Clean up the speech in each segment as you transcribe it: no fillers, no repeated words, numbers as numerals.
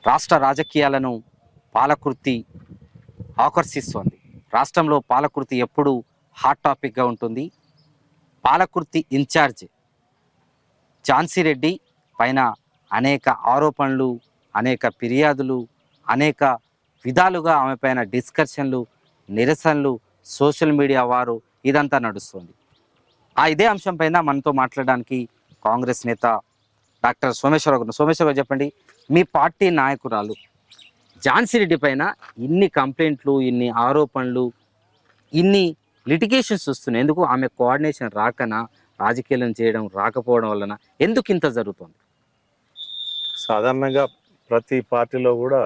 రాష్ట్ర రాజకీయాలను పాలకుర్తి ఆకర్షిస్తోంది. రాష్ట్రంలో పాలకుర్తి ఎప్పుడు హాట్ టాపిక్గా ఉంటుంది. పాలకుర్తి ఇన్ఛార్జ్ ఝాన్సీ రెడ్డి పైన అనేక ఆరోపణలు, అనేక ఫిర్యాదులు, అనేక విధాలుగా ఆమె పైన డిస్కషన్లు, నిరసనలు, సోషల్ మీడియా వారు ఇదంతా నడుస్తుంది. ఇదే అంశం పైన మనతో మాట్లాడడానికి కాంగ్రెస్ నేత డాక్టర్ సోమేశ్వరరావు గారు. సోమేశ్వరరావు చెప్పండి, మీ పార్టీ నాయకురాలు ఝాన్సీ రెడ్డి పైన ఇన్ని కంప్లైంట్లు, ఇన్ని ఆరోపణలు, ఇన్ని లిటిగేషన్స్ వస్తున్నాయి. ఎందుకు? ఆమె కోఆర్డినేషన్ రాకనా, రాజకీయాలను చేయడం రాకపోవడం వలన ఎందుకు ఇంత జరుగుతుంది? సాధారణంగా ప్రతి పార్టీలో కూడా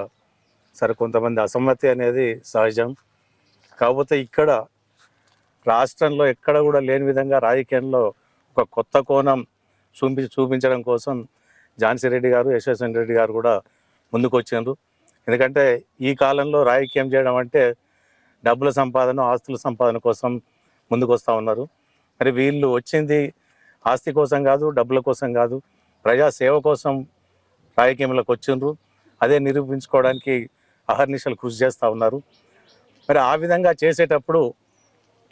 సరే కొంతమంది అసమ్మతి అనేది సహజం. కాకపోతే ఇక్కడ రాష్ట్రంలో ఎక్కడ కూడా లేని విధంగా రాజకీయంలో ఒక కొత్త కోణం చూపించడం కోసం ఝాన్సీ రెడ్డి గారు, యశస్విని రెడ్డి గారు కూడా ముందుకు వచ్చారు. ఎందుకంటే ఈ కాలంలో రాజకీయం చేయడం అంటే డబ్బుల సంపాదన, ఆస్తుల సంపాదన కోసం ముందుకు వస్తూ ఉన్నారు. మరి వీళ్ళు వచ్చింది ఆస్తి కోసం కాదు, డబ్బుల కోసం కాదు, ప్రజాసేవ కోసం రాజకీయంలోకి వచ్చిండ్రు. అదే నిరూపించుకోవడానికి అహర్నిశలు కృషి చేస్తూ ఉన్నారు. మరి ఆ విధంగా చేసేటప్పుడు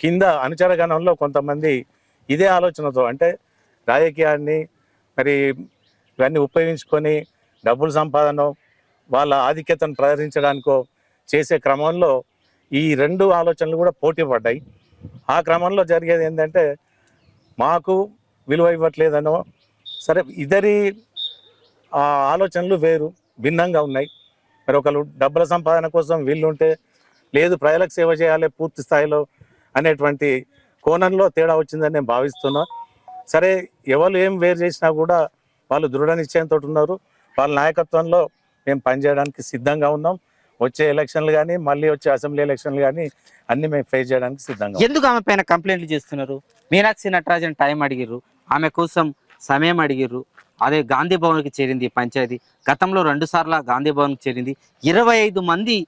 కింద అనుచరగణంలో కొంతమంది ఇదే ఆలోచనతో, అంటే రాజకీయాన్ని మరి ఇవన్నీ ఉపయోగించుకొని డబ్బుల సంపాదన, వాళ్ళ ఆధిక్యతను ప్రదర్శించడానికో చేసే క్రమంలో ఈ రెండు ఆలోచనలు కూడా పోటీ పడ్డాయి. ఆ క్రమంలో జరిగేది ఏంటంటే, మాకు విలువ ఇవ్వట్లేదనో, సరే ఇద్దరి ఆలోచనలు వేరు, భిన్నంగా ఉన్నాయి. మరి ఒకరు డబ్బుల సంపాదన కోసం వీళ్ళుంటే, లేదు ప్రజలకు సేవ చేయాలి పూర్తి స్థాయిలో అనేటువంటి కోణంలో తేడా వచ్చిందని నేను భావిస్తున్నా. సరే ఎవరు ఏం వేరు చేసినా కూడా వాళ్ళు దృఢ నిశ్చయంతో ఉన్నారు. వాళ్ళ నాయకత్వంలో మేము పనిచేయడానికి సిద్ధంగా ఉన్నాం. వచ్చే ఎలక్షన్లు కానీ, మళ్ళీ వచ్చే అసెంబ్లీ ఎలక్షన్లు కానీ అన్ని మేము ఫేస్ చేయడానికి సిద్ధంగా. ఎందుకు ఆమె పైన కంప్లైంట్లు చేస్తున్నారు? మీనాక్షి నటరాజన్ టైం అడిగిర్రు, ఆమె కోసం సమయం అడిగిర్రు. అదే గాంధీ భవన్కి చేరింది పంచాయతీ. గతంలో 2 సార్లు గాంధీ భవన్కి చేరింది. 25 మంది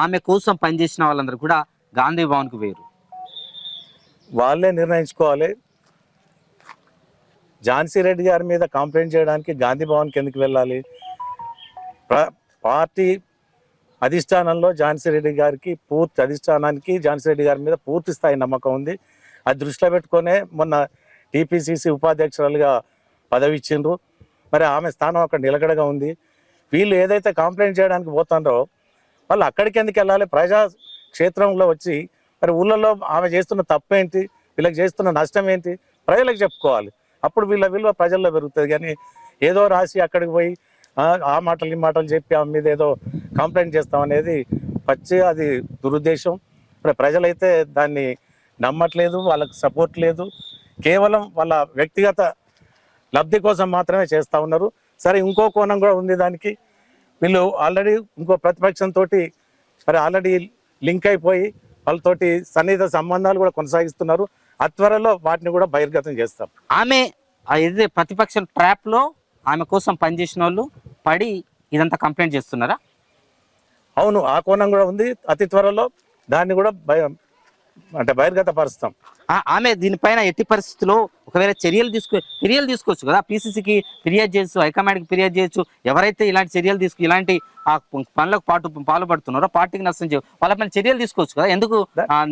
ఆమె కోసం పనిచేసిన వాళ్ళందరూ కూడా గాంధీ భవన్కి వేరు. వాళ్ళే నిర్ణయించుకోవాలి. ఝాన్సీ రెడ్డి గారి మీద కంప్లైంట్ చేయడానికి గాంధీ భవన్కి ఎందుకు వెళ్ళాలి? పార్టీ అధిష్టానంలో ఝాన్సీ రెడ్డి గారికి ఝాన్సీ రెడ్డి గారి మీద పూర్తి స్థాయి నమ్మకం ఉంది. అది దృష్టిలో పెట్టుకునే మొన్న టీపీసీసీ ఉపాధ్యక్షురాలుగా పదవి ఇచ్చిండ్రు. మరి ఆమె స్థానం అక్కడ నిలకడగా ఉంది. వీళ్ళు ఏదైతే కంప్లైంట్ చేయడానికి పోతారో వాళ్ళు అక్కడికి ఎందుకు వెళ్ళాలి? ప్రజా క్షేత్రంలో వచ్చి మరి ఊళ్ళలో ఆమె చేస్తున్న తప్పేంటి, వీళ్ళకి చేస్తున్న నష్టం ఏంటి ప్రజలకు చెప్పుకోవాలి. అప్పుడు వీళ్ళ విలువ ప్రజల్లో పెరుగుతుంది. కానీ ఏదో రాసి అక్కడికి పోయి ఆ మాటలు ఈ మాటలు చెప్పి ఆమె మీద ఏదో కంప్లైంట్ చేస్తామనేది అది దురుద్దేశం. మరి ప్రజలైతే దాన్ని నమ్మట్లేదు, వాళ్ళకి సపోర్ట్ లేదు. కేవలం వాళ్ళ వ్యక్తిగత లబ్ధి కోసం మాత్రమే చేస్తూ ఉన్నారు. సరే ఇంకో కోణం కూడా ఉంది దానికి. వీళ్ళు ఆల్రెడీ ఇంకో ప్రతిపక్షంతో మరి ఆల్రెడీ లింక్ అయిపోయి వాళ్ళతోటి సన్నిహిత సంబంధాలు కూడా కొనసాగిస్తున్నారు. త్వరలో వాటిని కూడా బహిర్గతం చేస్తాం. ఆమె ఏదైతే ప్రతిపక్ష ట్రాప్లో ఆమె కోసం పనిచేసిన వాళ్ళు పడి ఇదంతా కంప్లైంట్ చేస్తున్నారా? అవును, ఆ కోణం కూడా ఉంది. అతి త్వరలో దాన్ని కూడా బహిర్గత పరుస్తాం. ఆమె దీనిపైన ఎట్టి పరిస్థితుల్లో ఒకవేళ చర్యలు తీసుకోవచ్చు కదా. పీసీసీకి ఫిర్యాదు చేయొచ్చు, హైకమాండ్కి ఫిర్యాదు చేయొచ్చు. ఎవరైతే ఇలాంటి చర్యలు ఇలాంటి పనులకు పాల్పడుతున్నారో, పార్టీకి నష్టం చేయవు, వాళ్ళపైన చర్యలు తీసుకోవచ్చు కదా. ఎందుకు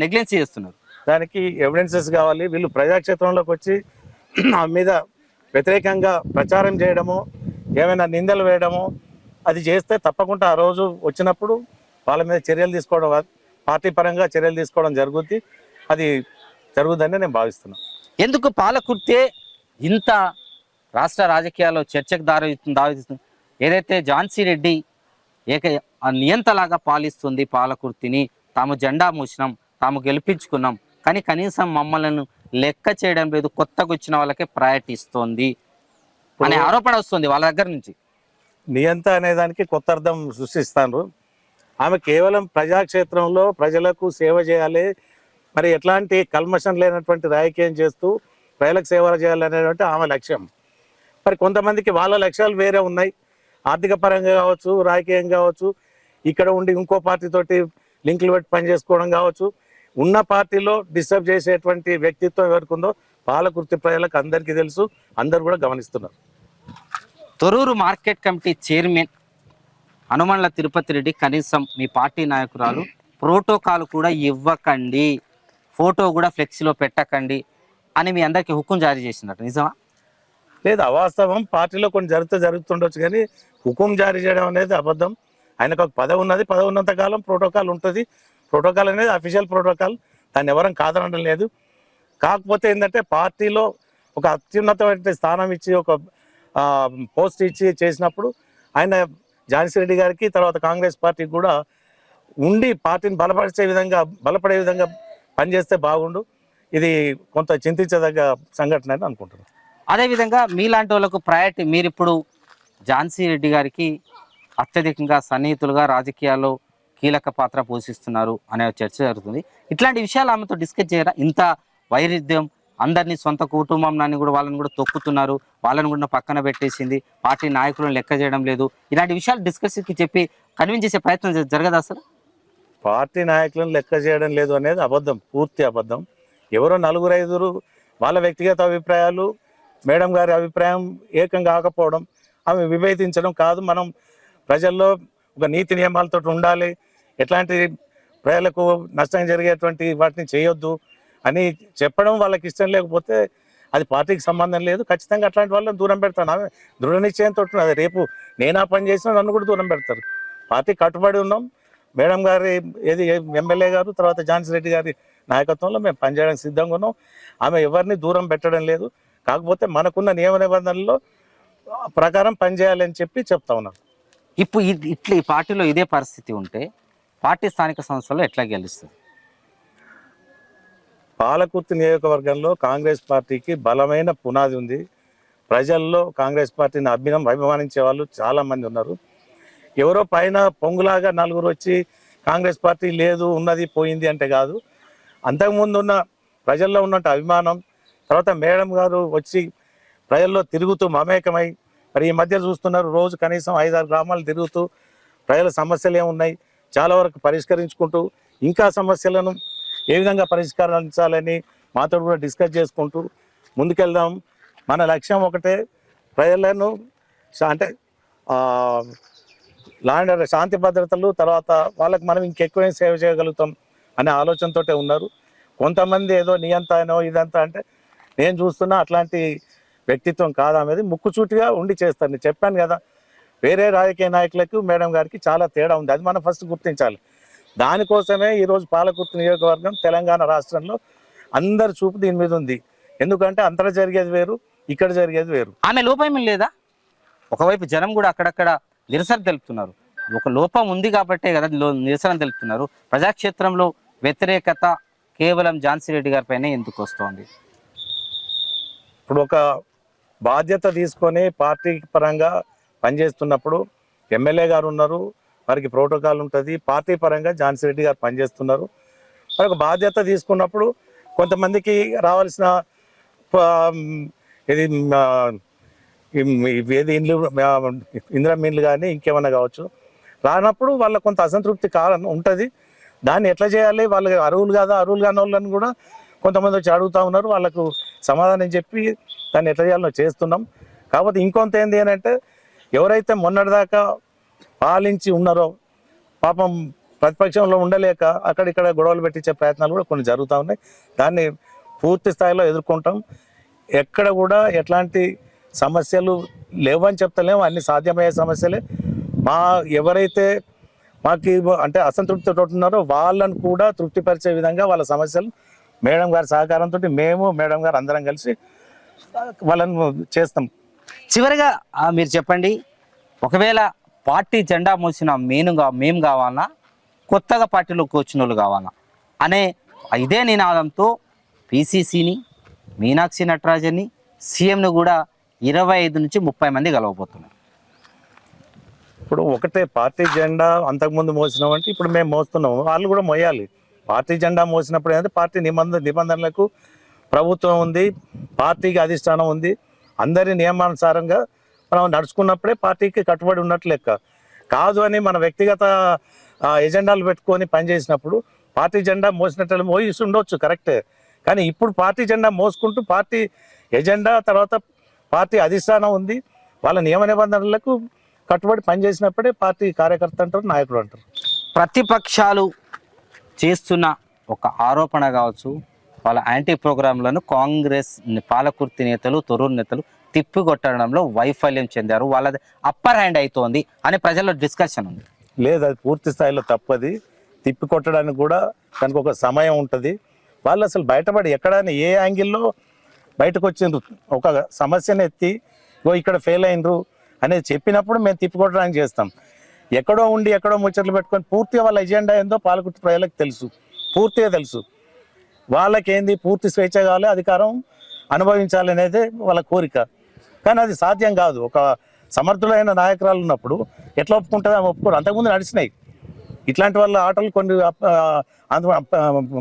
నెగ్లెన్సీ చేస్తున్నారు? దానికి ఎవిడెన్సెస్ కావాలి. వీళ్ళు ప్రజాక్షేత్రంలోకి వచ్చి ఆ మీద వ్యతిరేకంగా ప్రచారం చేయడము, ఏమైనా నిందలు వేయడము అది చేస్తే తప్పకుండా ఆ రోజు వచ్చినప్పుడు వాళ్ళ మీద చర్యలు తీసుకోవడం, పార్టీ పరంగా చర్యలు తీసుకోవడం జరుగుద్ది. అది జరుగుతుందని నేను భావిస్తున్నాను. ఎందుకు పాలకుర్తే ఇంత రాష్ట్ర రాజకీయాల్లో చర్చకు దారితీస్తుంది? ఏదైతే ఝాన్సీ రెడ్డి నియంతలాగా పాలిస్తుంది పాలకుర్తిని, తాము జెండా మూసినాం, తాము గెలిపించుకున్నాం, కానీ కనీసం మమ్మల్ని లెక్క చేయడం లేదు, కొత్తగా వచ్చిన వాళ్ళకే ప్రయారిటీ ఇస్తోంది అనే ఆరోపణ వస్తుంది వాళ్ళ దగ్గర నుంచి. నియంత అనేదానికి కొత్త అర్థం సృష్టిస్తాను. ఆమె కేవలం ప్రజాక్షేత్రంలో ప్రజలకు సేవ చేయాలి, మరి ఎట్లాంటి కల్మషం లేనటువంటి రాజకీయం చేస్తూ ప్రజలకు సేవ చేయాలనేటువంటి ఆమె లక్ష్యం. మరి కొంతమందికి వాళ్ళ లక్ష్యాలు వేరే ఉన్నాయి. ఆర్థిక పరంగా కావచ్చు, రాజకీయం కావచ్చు, ఇక్కడ ఉండి ఇంకో పార్టీతోటి లింకులు పెట్టి పనిచేసుకోవడం కావచ్చు. ఉన్న పార్టీలో డిస్టర్బ్ చేసేటువంటి వ్యక్తిత్వం ఎవరికి ఉందో పాలకుర్తి ప్రజలకు అందరికీ తెలుసు, అందరు కూడా గమనిస్తున్నారు. Thorrur market committee chairman Hanumandla Tirupati Reddy కనీసం మీ పార్టీ నాయకురాలు ప్రోటోకాల్ కూడా ఇవ్వకండి, ఫోటో కూడా ఫ్లెక్సీలో పెట్టకండి అని మీ అందరికీ హుకుం జారీ చేసినట్టు నిజమా? లేదు, అవాస్తవం. పార్టీలో కొన్ని జరుగుతుండొచ్చు, కానీ హుకుం జారీ చేయడం అనేది అబద్ధం. ఆయనకు ఒక పదవి ఉన్నది, పదవి ఉన్నంత కాలం ప్రోటోకాల్ ఉంటుంది. ప్రోటోకాల్ అనేది అఫీషియల్ ప్రోటోకాల్, దాన్ని ఎవరం కాదనడం లేదు. కాకపోతే ఏంటంటే పార్టీలో ఒక అత్యున్నతమైన స్థానం ఇచ్చి ఒక పోస్ట్ ఇచ్చి చేసినప్పుడు ఆయన ఝాన్సీ రెడ్డి గారికి తర్వాత కాంగ్రెస్ పార్టీకి కూడా ఉండి పార్టీని బలపడే విధంగా పనిచేస్తే బాగుండు. ఇది కొంత చింతించదగ్గ సంఘటన అని అనుకుంటున్నాను. అదేవిధంగా మీలాంటి వాళ్ళకు ప్రయారిటీ, మీరు ఇప్పుడు ఝాన్సీ రెడ్డి గారికి అత్యధికంగా సన్నిహితులుగా రాజకీయాల్లో కీలక పాత్ర పోషిస్తున్నారు అనే చర్చ జరుగుతుంది. ఇట్లాంటి విషయాలు ఆమెతో డిస్కస్ చేయరా? ఇంత వైరుధ్యం, అందరినీ సొంత కుటుంబాన్ని కూడా వాళ్ళని కూడా తొక్కుతున్నారు, వాళ్ళని కూడా పక్కన పెట్టేసింది, పార్టీ నాయకులను లెక్క చేయడం లేదు, ఇలాంటి విషయాలు డిస్కస్కి చెప్పి కన్విన్స్ చేసే ప్రయత్నం జరగదు అసలు? పార్టీ నాయకులను లెక్క చేయడం లేదు అనేది అబద్ధం, పూర్తి అబద్ధం. ఎవరో 4-5 వాళ్ళ వ్యక్తిగత అభిప్రాయాలు, మేడం గారి అభిప్రాయం ఏకం కాకపోవడం, ఆమె విభేదించడం కాదు. మనం ప్రజల్లో ఒక నీతి నియమాలతో ఉండాలి, ఎట్లాంటి ప్రజలకు నష్టం జరిగేటువంటి వాటిని చేయొద్దు అని చెప్పడం వాళ్ళకి ఇష్టం లేకపోతే అది పార్టీకి సంబంధం లేదు. ఖచ్చితంగా అట్లాంటి వాళ్ళని దూరం పెడతాను. ఆమె దృఢ నిశ్చయంతో ఉన్నది. రేపు నేనా పని చేసినా నన్ను కూడా దూరం పెడతారు. పార్టీ కట్టుబడి ఉన్నాం. మేడం గారి ఎమ్మెల్యే గారు తర్వాత ఝాన్సీ రెడ్డి గారి నాయకత్వంలో మేము పనిచేయడానికి సిద్ధంగా ఉన్నాం. ఆమె ఎవరిని దూరం పెట్టడం లేదు. కాకపోతే మనకున్న నియమ నిబంధనల్లో ప్రకారం పనిచేయాలని చెప్తా ఉన్నాం. ఇప్పుడు ఇట్లా ఈ పార్టీలో ఇదే పరిస్థితి ఉంటే పార్టీ స్థానిక సంస్థల్లో ఎట్లా గెలుస్తుంది? పాలకుర్తి నియోజకవర్గంలో కాంగ్రెస్ పార్టీకి బలమైన పునాది ఉంది. ప్రజల్లో కాంగ్రెస్ పార్టీని అభిమానించే వాళ్ళు చాలామంది ఉన్నారు. ఎవరో పైన పొంగులాగా 4 వచ్చి కాంగ్రెస్ పార్టీ లేదు, ఉన్నది పోయింది అంటే కాదు. అంతకుముందు ఉన్న ప్రజల్లో ఉన్నట్టు అభిమానం, తర్వాత మేడం గారు వచ్చి ప్రజల్లో తిరుగుతూ మమేకమై, మరి ఈ మధ్య చూస్తున్నారు రోజు కనీసం 5-6 గ్రామాలు తిరుగుతూ ప్రజల సమస్యలు ఏమున్నాయి చాలా వరకు పరిష్కరించుకుంటూ, ఇంకా సమస్యలను ఏ విధంగా పరిష్కరించాలని మాతో కూడా డిస్కస్ చేసుకుంటూ ముందుకెళ్దాం. మన లక్ష్యం ఒకటే, ప్రజలను అంటే శాంతి భద్రతలు, తర్వాత వాళ్ళకి మనం ఇంకెక్కువ సేవ చేయగలుగుతాం అనే ఆలోచనతోటే ఉన్నారు. కొంతమంది ఏదో నియంతానో ఇదంతా అంటే నేను చూస్తున్నా అట్లాంటి వ్యక్తిత్వం కాదా అనేది ముక్కుచూటిగా ఉండి చేస్తాను. నేను చెప్పాను కదా, వేరే రాజకీయ నాయకులకు మేడం గారికి చాలా తేడా ఉంది. అది మనం ఫస్ట్ గుర్తించాలి. దానికోసమే ఈరోజు పాలకుర్తి నియోజకవర్గం తెలంగాణ రాష్ట్రంలో అందరి చూపు దీని మీద ఉంది. ఎందుకంటే అంతటా జరిగేది వేరు, ఇక్కడ జరిగేది వేరు. ఆమె లోపం లేదా? ఒకవైపు జనం కూడా అక్కడక్కడ నిరసన తెలుపుతున్నారు. ఒక లోపం ఉంది కాబట్టే కదా నిరసన తెలుపుతున్నారు. ప్రజాక్షేత్రంలో వ్యతిరేకత కేవలం ఝాన్సీ రెడ్డి గారి పైన ఎందుకు వస్తోంది? ఇప్పుడు ఒక బాధ్యత తీసుకొని పార్టీ పరంగా పనిచేస్తున్నప్పుడు ఎమ్మెల్యే గారు ఉన్నారు, వారికి ప్రోటోకాల్ ఉంటుంది. పార్టీ పరంగా ఝాన్సీ రెడ్డి గారు పనిచేస్తున్నారు. మరి ఒక బాధ్యత తీసుకున్నప్పుడు కొంతమందికి రావాల్సిన ఏది ఇండ్లు, ఇందిరా ఇండ్లు కానీ ఇంకేమన్నా కావచ్చు, రానప్పుడు వాళ్ళ కొంత అసంతృప్తి కారణం ఉంటుంది. దాన్ని ఎట్లా చేయాలి, వాళ్ళకి అర్హులు కాదా, అర్హులు కాని వాళ్ళని కూడా కొంతమంది వచ్చి అడుగుతూ ఉన్నారు. వాళ్ళకు సమాధానం చెప్పి దాన్ని ఎట్లా చేయాలో చేస్తున్నాం. కాకపోతే ఇంకొంత ఏంది అంటే, ఎవరైతే మొన్నటిదాకా పాలించి ఉన్నారో పాపం ప్రతిపక్షంలో ఉండలేక అక్కడిక్కడ గొడవలు పెట్టించే ప్రయత్నాలు కూడా కొన్ని జరుగుతూ ఉన్నాయి. దాన్ని పూర్తి స్థాయిలో ఎదుర్కొంటాం. ఎక్కడ కూడా ఎట్లాంటి సమస్యలు లేవని చెప్తలేము, అన్ని సాధ్యమయ్యే సమస్యలే. ఎవరైతే మాకు అంటే అసంతృప్తితో ఉన్నారో వాళ్ళను కూడా తృప్తిపరిచే విధంగా వాళ్ళ సమస్యలు మేడం గారి సహకారంతో మేము మేడం గారు అందరం కలిసి వాళ్ళను చేస్తాం. చివరిగా మీరు చెప్పండి, ఒకవేళ పార్టీ జెండా మోసిన మేము కావాలన్నా, కొత్తగా పార్టీలోకి వచ్చిన వాళ్ళు కావాలన్నా అనే ఇదే నినాదంతో పిసిసిని, మీనాక్షి నటరాజన్ని, సీఎంను కూడా 25 నుంచి 30 మంది కలవబోతున్నారు. ఇప్పుడు ఒకటే పార్టీ జెండా అంతకుముందు మోసినామంటే ఇప్పుడు మేము మోస్తున్నాము, వాళ్ళు కూడా మోయాలి. పార్టీ జెండా మోసినప్పుడు ఏంటంటే పార్టీ నిబంధనలకు ప్రభుత్వం ఉంది, పార్టీకి అధిష్టానం ఉంది. అందరి నియమానుసారంగా మనం నడుచుకున్నప్పుడే పార్టీకి కట్టుబడి ఉన్నట్లు లెక్క. కాదు అని మన వ్యక్తిగత ఎజెండాలు పెట్టుకొని పనిచేసినప్పుడు పార్టీ జెండా మోసినట్లు మోసి ఉండొచ్చు, కరెక్టే. కానీ ఇప్పుడు పార్టీ జెండా మోసుకుంటూ పార్టీ ఎజెండా తర్వాత పార్టీ అధిష్టానం ఉంది, వాళ్ళ నియమ నిబంధనలకు కట్టుబడి పనిచేసినప్పుడే పార్టీ కార్యకర్త అంటారు, నాయకుడు అంటారు. ప్రతిపక్షాలు చేస్తున్న ఒక ఆరోపణ కావచ్చు, వాళ్ళ యాంటీ ప్రోగ్రాంలను కాంగ్రెస్ పాలకుర్తి నేతలు, తొర్రూరు నేతలు తిప్పికొట్టడంలో వైఫల్యం చెందారు, వాళ్ళది అప్పర్ హ్యాండ్ అవుతోంది అని ప్రజల్లో డిస్కషన్ ఉంది. లేదు, అది పూర్తి స్థాయిలో తప్పది. తిప్పి కొట్టడానికి కూడా దానికి ఒక సమయం ఉంటుంది. వాళ్ళు అసలు బయటపడి ఎక్కడైనా ఏ యాంగిల్లో బయటకు వచ్చిండ్రు, ఒక సమస్యను ఎత్తి ఇక్కడ ఫెయిల్ అయినరు అనేది చెప్పినప్పుడు మేము తిప్పికొట్టడానికి చేస్తాం. ఎక్కడో ఉండి ఎక్కడో ముచ్చట్లు పెట్టుకొని పూర్తిగా వాళ్ళ ఎజెండా ఏందో పాలకుర్తి ప్రజలకు తెలుసు, పూర్తిగా తెలుసు. వాళ్ళకేంది పూర్తి స్వేచ్ఛ కావాలి, అధికారం అనుభవించాలి అనేది వాళ్ళ కోరిక. కానీ అది సాధ్యం కాదు. ఒక సమర్థులైన నాయకురాలు ఉన్నప్పుడు ఎట్లా ఒప్పుకుంటుందో ఆమె ఒప్పుకోరు. అంతకుముందు నడిచినాయి ఇట్లాంటి వాళ్ళ ఆటలు కొన్ని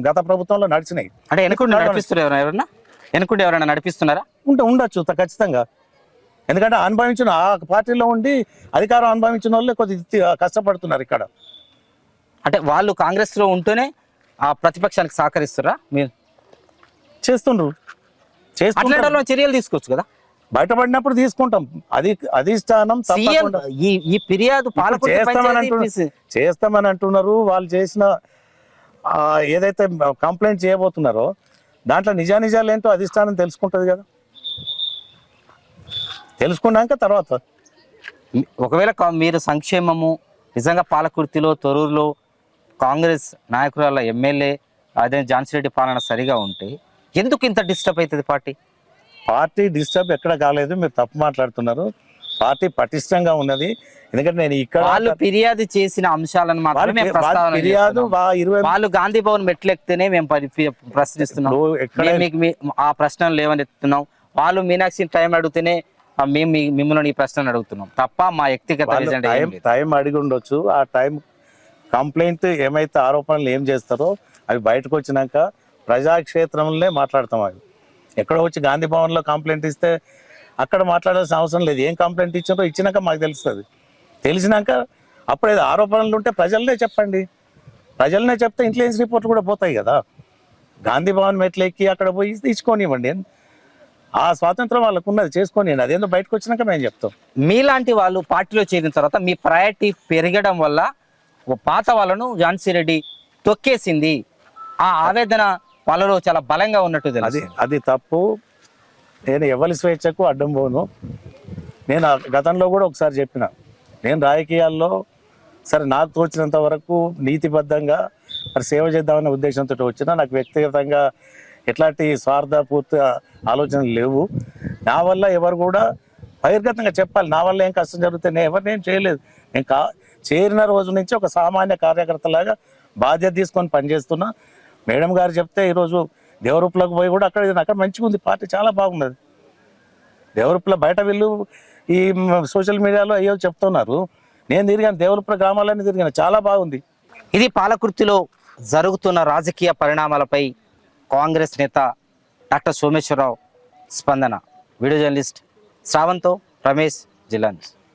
గత ప్రభుత్వంలో నడిచినాయి. అంటే వెనుకుండి నడిపిస్తున్నారు ఎవరన్నా, వెనుకుండి ఎవరైనా నడిపిస్తున్నారా? ఉండొచ్చు ఖచ్చితంగా. ఎందుకంటే అనుభవించిన ఆ పార్టీలో ఉండి అధికారం అనుభవించిన వాళ్ళే కొద్దిగా కష్టపడుతున్నారు ఇక్కడ. అంటే వాళ్ళు కాంగ్రెస్లో ఉంటూనే ఆ ప్రతిపక్షానికి సహకరిస్తారా? మీరు చేస్తుండ్రు, అట్లాంటి చర్యలు తీసుకోవచ్చు కదా, బయటపడినప్పుడు తీసుకుంటాం. అది అధిష్టానం ఈ ఫిర్యాదు చేస్తామని అంటున్నారు. వాళ్ళు చేసిన ఏదైతే కంప్లైంట్ చేయబోతున్నారో దాంట్లో నిజానిజాలు ఏంటో అధిష్టానం తెలుసుకుంటుంది కదా. తెలుసుకున్నాక తర్వాత ఒకవేళ మీరు సంక్షేమము నిజంగా పాలకుర్తిలో, తొర్రూరులో కాంగ్రెస్ నాయకురాల ఎమ్మెల్యే అదే ఝాన్సీ రెడ్డి పాలన సరిగా ఉంటే ఎందుకు ఇంత డిస్టర్బ్ అవుతుంది పార్టీ? పార్టీ డిస్టర్బ్ ఎక్కడ కాలేదు, మీరు తప్పు మాట్లాడుతున్నారు. పార్టీ పటిష్టంగా ఉన్నది. ఎందుకంటే నేను ఇక్కడ వాళ్ళు ఫిర్యాదు చేసిన అంశాలను మాత్రమే వాళ్ళు గాంధీ భవన్ మెట్లెక్కితేనే మేము ప్రశ్నిస్తున్నాం, ఆ ప్రశ్నలు లేవనెత్తున్నాం. వాళ్ళు మీనాక్షి టైం అడిగితేనే మేము మిమ్మల్ని ఈ ప్రశ్నలు అడుగుతున్నాం తప్ప మా వ్యక్తిగత టైం అడిగి ఉండొచ్చు. ఆ టైం కంప్లైంట్ ఏమైతే ఆరోపణలు ఏం చేస్తారో అవి బయటకు వచ్చినాక ప్రజాక్షేత్రంలోనే మాట్లాడతాం. అవి ఎక్కడో వచ్చి గాంధీ భవన్లో కంప్లైంట్ ఇస్తే అక్కడ మాట్లాడాల్సిన అవసరం లేదు. ఏం కంప్లైంట్ ఇచ్చారో ఇచ్చినాక మాకు తెలుస్తుంది. తెలిసినాక అప్పుడు ఏదో ఆరోపణలు ఉంటే ప్రజలనే చెప్పండి. ప్రజలనే చెప్తే ఇంటెలిజెన్స్ రిపోర్ట్ కూడా పోతాయి కదా. గాంధీ భవన్ మెట్లు ఎక్కి అక్కడ పోయి తీసుకోనివ్వండి, ఆ స్వాతంత్రం వాళ్ళకు ఉన్నది, చేసుకోనివ్వండి. అదేందో బయటకు వచ్చినాక మేము చెప్తాం. మీలాంటి వాళ్ళు పార్టీలో చేరిన తర్వాత మీ ప్రయారిటీ పెరగడం వల్ల పాత వాళ్ళను ఝాన్సీ రెడ్డి తొక్కేసింది, ఆ ఆవేదన వాళ్ళలో చాలా బలంగా ఉన్నట్టు తెలుసు. అది తప్పు. నేను ఎవరి స్వేచ్ఛకు అడ్డం పోను. నేను గతంలో కూడా ఒకసారి చెప్పిన, నేను రాజకీయాల్లో సరే నాకు తోచినంత వరకు నీతిబద్ధంగా మరి సేవ చేద్దామనే ఉద్దేశంతో వచ్చినా, నాకు వ్యక్తిగతంగా ఎట్లాంటి స్వార్థపూర్తి ఆలోచనలు లేవు. నా వల్ల ఎవరు కూడా బహిర్గతంగా చెప్పాలి, నా వల్ల ఏం కష్టం జరిగితే నేను ఎవరినేం చేయలేదు. నేను చేరిన రోజు నుంచి ఒక సామాన్య కార్యకర్తలాగా బాధ్యత తీసుకొని పనిచేస్తున్నా. మేడం గారు చెప్తే ఈరోజు దేవరూపులకు పోయి కూడా అక్కడ మంచిగా ఉంది, పార్టీ చాలా బాగున్నది. దేవరూపుల బయట వీళ్ళు ఈ సోషల్ మీడియాలో అయ్యో చెప్తున్నారు, నేను తిరిగాను దేవరూపుల గ్రామాలన్నీ తిరిగాను, చాలా బాగుంది. ఇది పాలకుర్తిలో జరుగుతున్న రాజకీయ పరిణామాలపై కాంగ్రెస్ నేత డాక్టర్ సోమేశ్వరరావు స్పందన. వీడియో జర్నలిస్ట్ శ్రావంతో రమేష్, జిల్లా న్యూస్.